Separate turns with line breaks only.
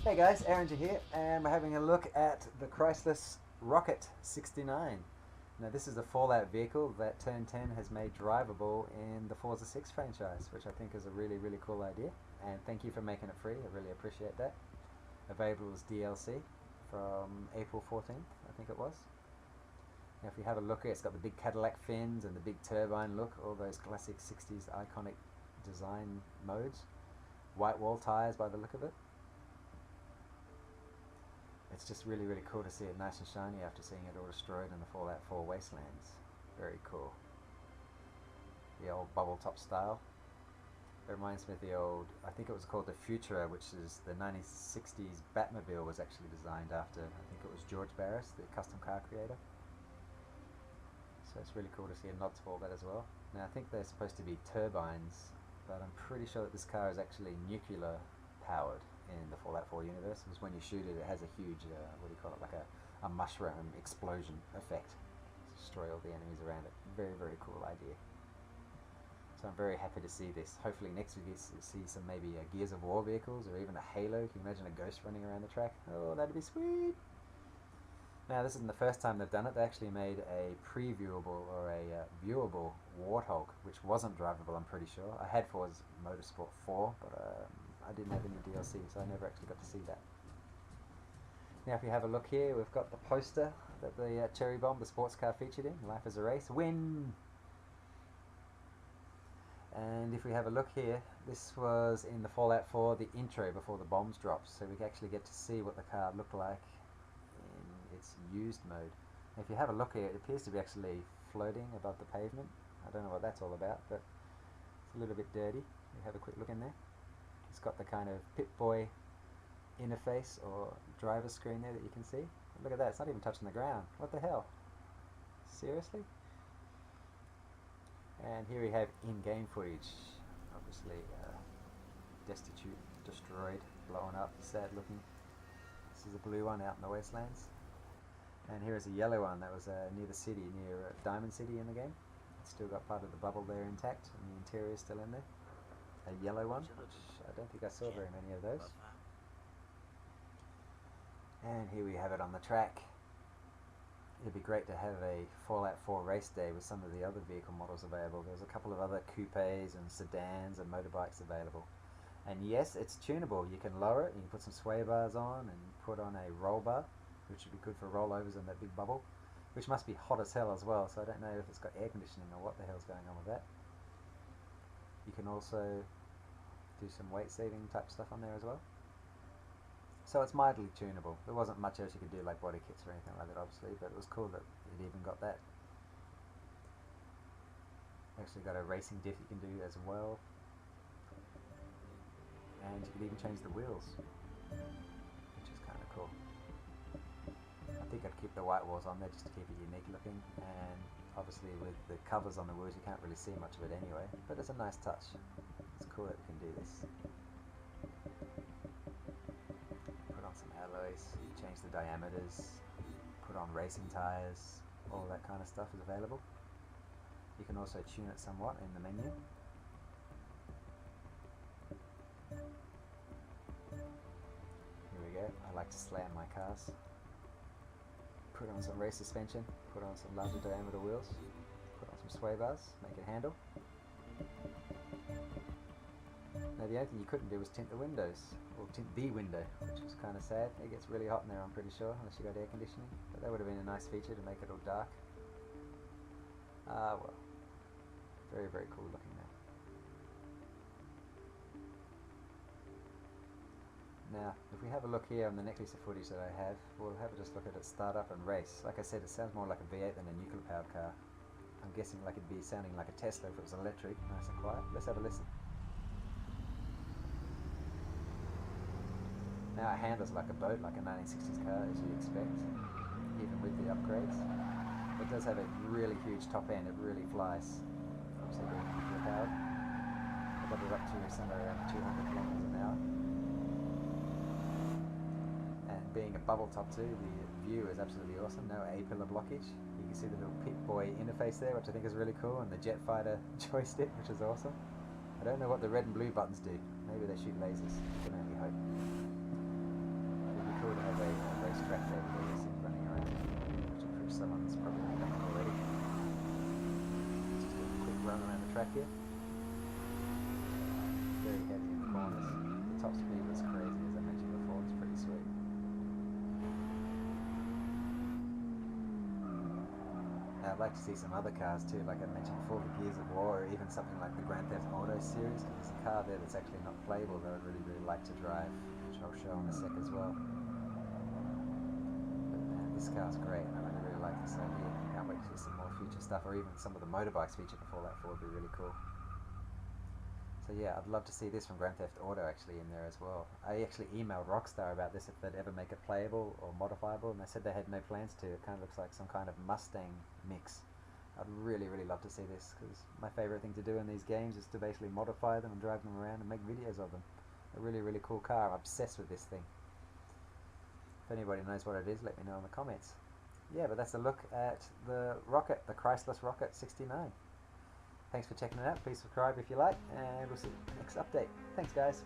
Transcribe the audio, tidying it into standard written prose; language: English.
Hey guys, Aearonjer here, and we're having a look at the CHRYSLUS ROCKET 69. Now this is a Fallout vehicle that Turn 10 has made drivable in the Forza 6 franchise, which I think is a really cool idea, and thank you for making it free. I really appreciate that. Available as DLC from April 14th, I think it was. Now if you have a look here, it's got the big Cadillac fins and the big turbine look, all those classic 60s iconic design modes. White wall tyres by the look of it. It's just really cool to see it nice and shiny after seeing it all destroyed in the Fallout 4 Wastelands. Very cool. The old bubble top style. It reminds me of the old, I think it was called the Futura, which is the 1960s Batmobile was actually designed after, I think it was George Barris, the custom car creator. So it's really cool to see a nod to all that as well. Now I think they're supposed to be turbines, but I'm pretty sure that this car is actually nuclear powered in the Fallout 4 universe, because when you shoot it, it has a huge, what do you call it, like a mushroom explosion effect to destroy all the enemies around it. Very cool idea. So I'm very happy to see this. Hopefully next week you see some maybe Gears of War vehicles, or even a Halo. Can you imagine a Ghost running around the track? Oh, that'd be sweet! Now this isn't the first time they've done it. They actually made a previewable or a viewable Warthog, which wasn't drivable, I'm pretty sure. I had Forza Motorsport 4, but I didn't have any DLC, so I never actually got to see that. Now if you have a look here, we've got the poster that the Cherry Bomb, the sports car, featured in. Life is a Race. Win! And if we have a look here, this was in the Fallout 4, the intro before the bombs dropped, so we actually get to see what the car looked like in its used mode. Now if you have a look here, it appears to be actually floating above the pavement. I don't know what that's all about, but it's a little bit dirty. You have a quick look in there. It's got the kind of Pip-Boy interface or driver screen there that you can see. Look at that, it's not even touching the ground. What the hell? Seriously? And here we have in-game footage. Obviously destitute, destroyed, blown up, sad looking. This is a blue one out in the Wastelands. And here is a yellow one that was near the city, near Diamond City in the game. It's still got part of the bubble there intact, and the interior is still in there. A yellow one, which I don't think I saw very many of those. And here we have it on the track. It'd be great to have a Fallout 4 race day with some of the other vehicle models available. There's a couple of other coupes and sedans and motorbikes available. And yes, it's tunable. You can lower it, you can put some sway bars on and put on a roll bar, which would be good for rollovers in that big bubble, which must be hot as hell as well, so I don't know if it's got air conditioning or what the hell's going on with that. You can also do some weight saving type stuff on there as well. So it's mildly tunable. There wasn't much else you could do like body kits or anything like that obviously, but it was cool that it even got that. Actually got a racing diff you can do as well. And you can even change the wheels, which is kind of cool. I think I'd keep the white walls on there just to keep it unique looking, and obviously with the covers on the wheels you can't really see much of it anyway, but it's a nice touch. It's cool that we can do this. Put on some alloys, change the diameters, put on racing tyres, all that kind of stuff is available. You can also tune it somewhat in the menu. Here we go, I like to slam my cars. Put on some race suspension, put on some larger diameter wheels, put on some sway bars, make it handle. Now the only thing you couldn't do was tint the windows, or tint the window, which was kind of sad. It gets really hot in there, I'm pretty sure, unless you got air conditioning, but that would have been a nice feature to make it all dark. Ah well, very cool looking now. Now, if we have a look here on the next piece of footage that I have, we'll have a just look at it start up and race. Like I said, it sounds more like a V8 than a nuclear powered car. I'm guessing like it'd be sounding like a Tesla if it was electric, nice and quiet. Let's have a listen. Now it handles like a boat, like a 1960s car as you'd expect, even with the upgrades. It does have a really huge top end, it really flies. Obviously being nuclear powered. I got it up to somewhere around 200 kilometers an hour. Being a bubble top too, the view is absolutely awesome. No A-pillar blockage. You can see the little Pip-Boy interface there, which I think is really cool, and the jet fighter joystick, which is awesome. I don't know what the red and blue buttons do. Maybe they shoot lasers. You can only hope. have a racetrack there where you see running around, which I'm sure someone's probably done it already. Just do a quick run around the track here. Very heavy in the corners. The top speed was crazy, as I mentioned before. It's pretty sweet. Now, I'd like to see some other cars too, like I mentioned before, the Gears of War, or even something like the Grand Theft Auto series, because there's a car there that's actually not playable that I'd really like to drive, which I'll show in a sec as well. But man, this car's great, and I really like this idea. Can't wait to see some more future stuff, or even some of the motorbikes featured in Fallout 4 would be really cool. So yeah, I'd love to see this from Grand Theft Auto actually in there as well. I actually emailed Rockstar about this, if they'd ever make it playable or modifiable, and they said they had no plans to. It kind of looks like some kind of Mustang mix. I'd really love to see this, because my favourite thing to do in these games is to basically modify them and drive them around and make videos of them. A really cool car. I'm obsessed with this thing. If anybody knows what it is, let me know in the comments. Yeah, but that's a look at the Rocket, the CHRYSLUS Rocket 69. Thanks for checking it out. Please subscribe if you like, and we'll see you next update. Thanks, guys.